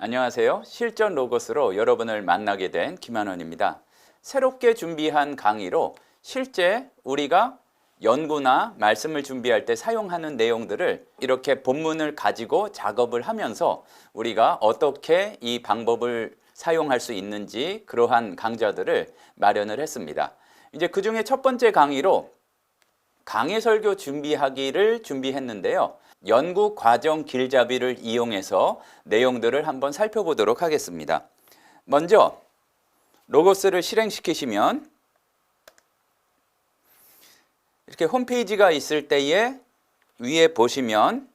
안녕하세요. 실전 로고스로 여러분을 만나게 된 김한원입니다. 새롭게 준비한 강의로 실제 우리가 연구나 말씀을 준비할 때 사용하는 내용들을 이렇게 본문을 가지고 작업을 하면서 우리가 어떻게 이 방법을 사용할 수 있는지 그러한 강좌들을 마련을 했습니다. 이제 그 중에 첫 번째 강의로 강해 설교 준비하기를 준비했는데요. 연구 과정 길잡이를 이용해서 내용들을 한번 살펴보도록 하겠습니다. 먼저 로고스를 실행시키시면 이렇게 홈페이지가 있을 때에 위에 보시면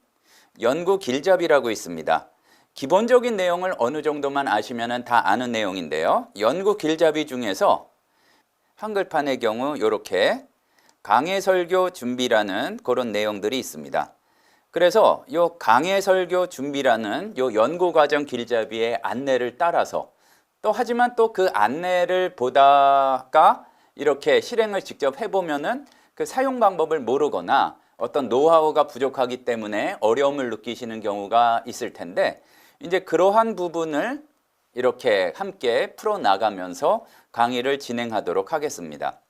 연구 길잡이라고 있습니다. 기본적인 내용을 어느 정도만 아시면 다 아는 내용인데요. 연구 길잡이 중에서 한글판의 경우 이렇게 강해 설교 준비라는 그런 내용들이 있습니다. 그래서 이 강해 설교 준비라는 이 연구 과정 길잡이의 안내를 따라서 또 하지만 또 그 안내를 보다가 이렇게 실행을 직접 해보면은 그 사용 방법을 모르거나 어떤 노하우가 부족하기 때문에 어려움을 느끼시는 경우가 있을 텐데 이제 그러한 부분을 이렇게 함께 풀어나가면서 강의를 진행하도록 하겠습니다.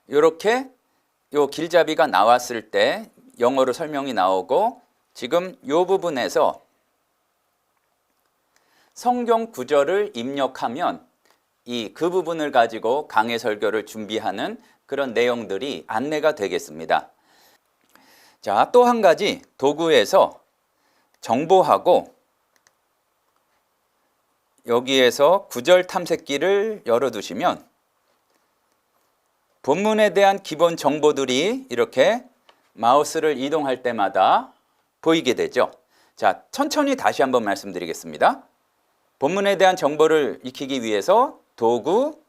이렇게 요 길잡이가 나왔을 때 영어로 설명이 나오고 지금 이 부분에서 성경 구절을 입력하면 그 부분을 가지고 강해 설교를 준비하는 그런 내용들이 안내가 되겠습니다. 자, 또 한 가지 도구에서 정보하고 여기에서 구절 탐색기를 열어두시면 본문에 대한 기본 정보들이 이렇게 마우스를 이동할 때마다 보이게 되죠. 자, 천천히 다시 한번 말씀드리겠습니다. 본문에 대한 정보를 익히기 위해서 도구,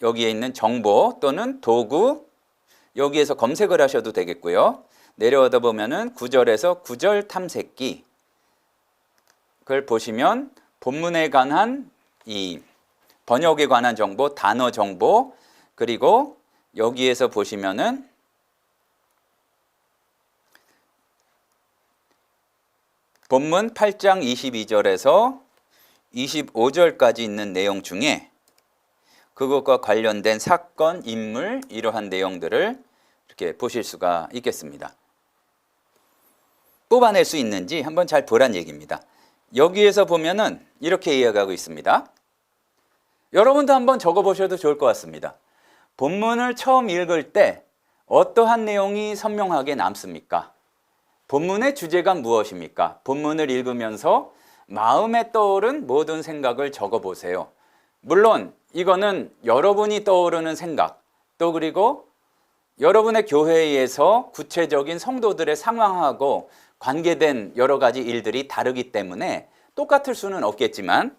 여기에 있는 정보 또는 도구, 여기에서 검색을 하셔도 되겠고요. 내려오다 보면은 구절에서 구절 탐색기, 그걸 보시면 본문에 관한 이 번역에 관한 정보, 단어 정보, 그리고 여기에서 보시면은 본문 8장 22절에서 25절까지 있는 내용 중에 그것과 관련된 사건, 인물, 이러한 내용들을 이렇게 보실 수가 있겠습니다. 뽑아낼 수 있는지 한번 잘 보란 얘기입니다. 여기에서 보면은 이렇게 이야기하고 있습니다. 여러분도 한번 적어보셔도 좋을 것 같습니다. 본문을 처음 읽을 때 어떠한 내용이 선명하게 남습니까? 본문의 주제가 무엇입니까? 본문을 읽으면서 마음에 떠오른 모든 생각을 적어보세요. 물론 이거는 여러분이 떠오르는 생각, 또 그리고 여러분의 교회에서 구체적인 성도들의 상황하고 관계된 여러 가지 일들이 다르기 때문에 똑같을 수는 없겠지만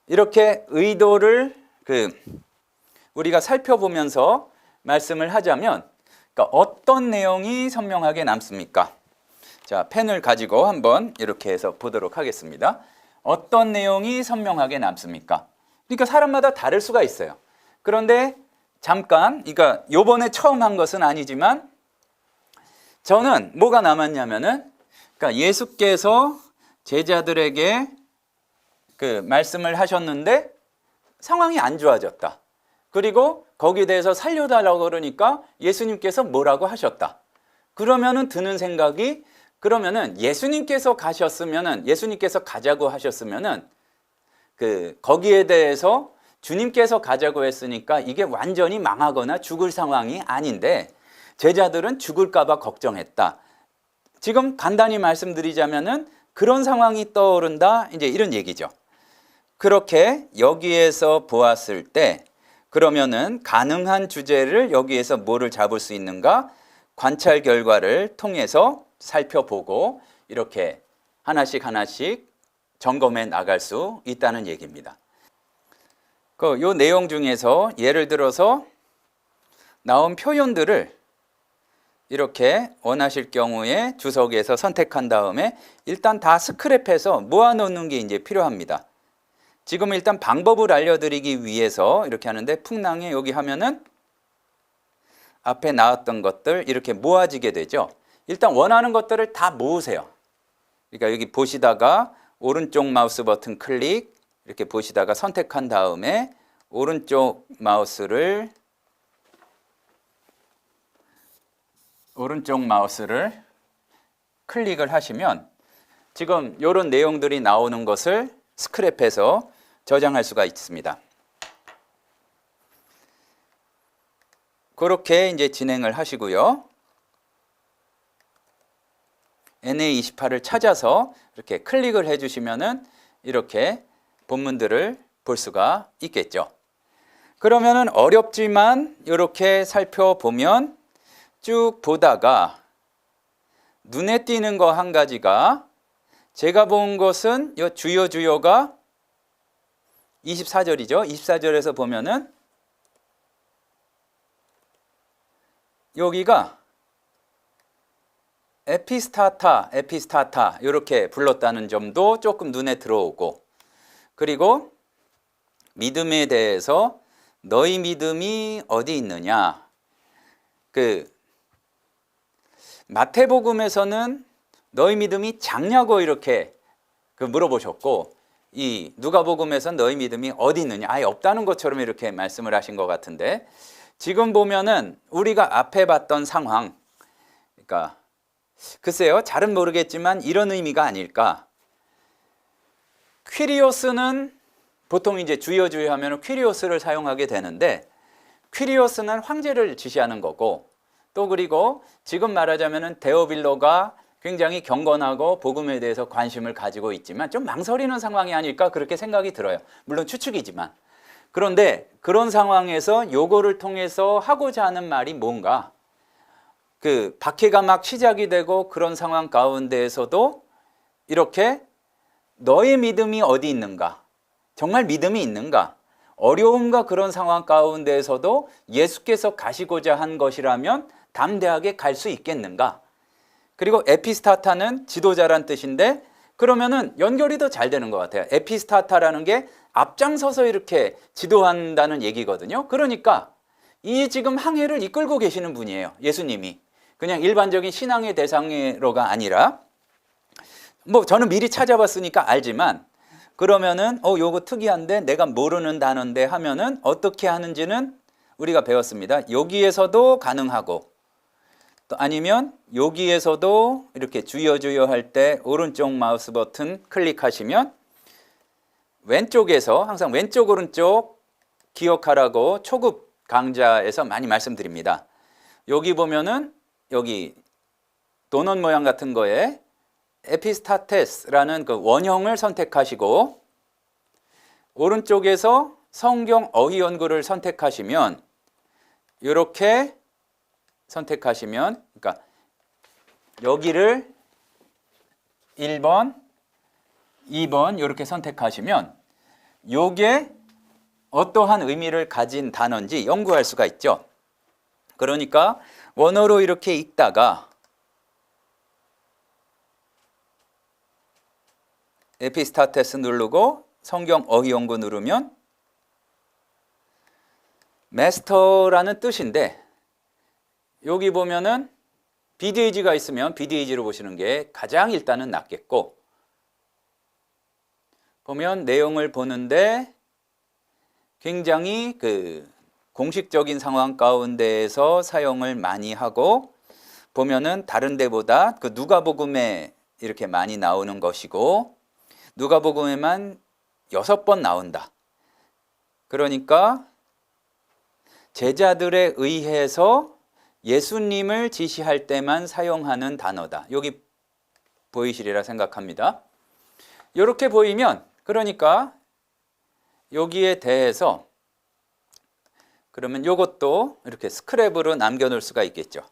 이렇게 의도를 우리가 살펴보면서 말씀을 하자면 그러니까 어떤 내용이 선명하게 남습니까? 자, 펜을 가지고 한번 이렇게 해서 보도록 하겠습니다. 어떤 내용이 선명하게 남습니까? 그러니까 사람마다 다를 수가 있어요. 그런데 잠깐, 그러니까 요번에 처음 한 것은 아니지만 저는 뭐가 남았냐면은 그러니까 예수께서 제자들에게 그 말씀을 하셨는데 상황이 안 좋아졌다. 그리고 거기에 대해서 살려달라고 그러니까 예수님께서 뭐라고 하셨다. 그러면은 드는 생각이 그러면은 예수님께서 가자고 하셨으면은 거기에 대해서 주님께서 가자고 했으니까 이게 완전히 망하거나 죽을 상황이 아닌데 제자들은 죽을까봐 걱정했다. 지금 간단히 말씀드리자면은 그런 상황이 떠오른다. 이제 이런 얘기죠. 그렇게 여기에서 보았을 때 그러면은 가능한 주제를 여기에서 뭐를 잡을 수 있는가? 관찰 결과를 통해서 살펴보고 이렇게 하나씩 점검해 나갈 수 있다는 얘기입니다. 요 내용 중에서 예를 들어서 나온 표현들을 이렇게 원하실 경우에 주석에서 선택한 다음에 일단 다 스크랩해서 모아놓는 게 이제 필요합니다. 지금 일단 방법을 알려드리기 위해서 이렇게 하는데 풍랑에 여기 하면은 앞에 나왔던 것들 이렇게 모아지게 되죠. 일단 원하는 것들을 다 모으세요. 그러니까 여기 보시다가 오른쪽 마우스 버튼 클릭, 이렇게 보시다가 선택한 다음에 오른쪽 마우스를 클릭을 하시면 지금 이런 내용들이 나오는 것을 스크랩해서 저장할 수가 있습니다. 그렇게 이제 진행을 하시고요. NA28을 찾아서 이렇게 클릭을 해주시면은 이렇게 본문들을 볼 수가 있겠죠. 그러면은 어렵지만 이렇게 살펴보면 쭉 보다가 눈에 띄는 거 한 가지가, 제가 본 것은 이 주요가 24절이죠. 24절에서 보면은 여기가 에피스타타 이렇게 불렀다는 점도 조금 눈에 들어오고, 그리고 믿음에 대해서 너희 믿음이 어디 있느냐, 마태복음에서는 너희 믿음이 작냐고 이렇게 물어보셨고, 이 누가복음에서는 너희 믿음이 어디 있느냐, 아예 없다는 것처럼 이렇게 말씀을 하신 것 같은데, 지금 보면은 우리가 앞에 봤던 상황, 그러니까 글쎄요, 잘은 모르겠지만 이런 의미가 아닐까. 퀴리오스는 보통 이제 주여 하면 퀴리오스를 사용하게 되는데, 퀴리오스는 황제를 지시하는 거고, 또 그리고 지금 말하자면은 데오빌로가 굉장히 경건하고 복음에 대해서 관심을 가지고 있지만 좀 망설이는 상황이 아닐까, 그렇게 생각이 들어요. 물론 추측이지만. 그런데 그런 상황에서 요거를 통해서 하고자 하는 말이 뭔가, 박해가 막 시작이 되고 그런 상황 가운데에서도 이렇게 너의 믿음이 어디 있는가, 정말 믿음이 있는가, 어려움과 그런 상황 가운데에서도 예수께서 가시고자 한 것이라면 담대하게 갈 수 있겠는가. 그리고 에피스타타는 지도자란 뜻인데, 그러면은 연결이 더 잘 되는 것 같아요. 에피스타타라는 게 앞장서서 이렇게 지도한다는 얘기거든요. 그러니까 이 지금 항해를 이끌고 계시는 분이에요, 예수님이. 그냥 일반적인 신앙의 대상으로가 아니라, 뭐 저는 미리 찾아봤으니까 알지만, 그러면은 요거 특이한데 내가 모르는 단어인데 하면은 어떻게 하는지는 우리가 배웠습니다. 여기에서도 가능하고, 또 아니면 여기에서도 이렇게 주여 할 때 오른쪽 마우스 버튼 클릭하시면 왼쪽에서, 항상 왼쪽 오른쪽 기억하라고 초급 강좌에서 많이 말씀드립니다. 여기 보면은 여기 도넛 모양 같은 거에 에피스타테스라는 그 원형을 선택하시고, 오른쪽에서 성경 어휘 연구를 선택하시면, 이렇게 선택하시면, 그러니까 여기를 1번, 2번 이렇게 선택하시면 요게 어떠한 의미를 가진 단어인지 연구할 수가 있죠. 그러니까 원어로 이렇게 읽다가 에피스타테스 누르고 성경 어휘 연구 누르면 마스터라는 뜻인데, 여기 보면은 BDAG가 있으면 BDAG로 보시는 게 가장 일단은 낫겠고, 보면 내용을 보는데 굉장히 공식적인 상황 가운데에서 사용을 많이 하고, 보면은 다른 데보다 누가복음에 이렇게 많이 나오는 것이고, 누가복음에만 6번 나온다. 그러니까 제자들에 의해서 예수님을 지시할 때만 사용하는 단어다. 여기 보이시리라 생각합니다. 이렇게 보이면, 그러니까 여기에 대해서 그러면 이것도 이렇게 스크랩으로 남겨놓을 수가 있겠죠.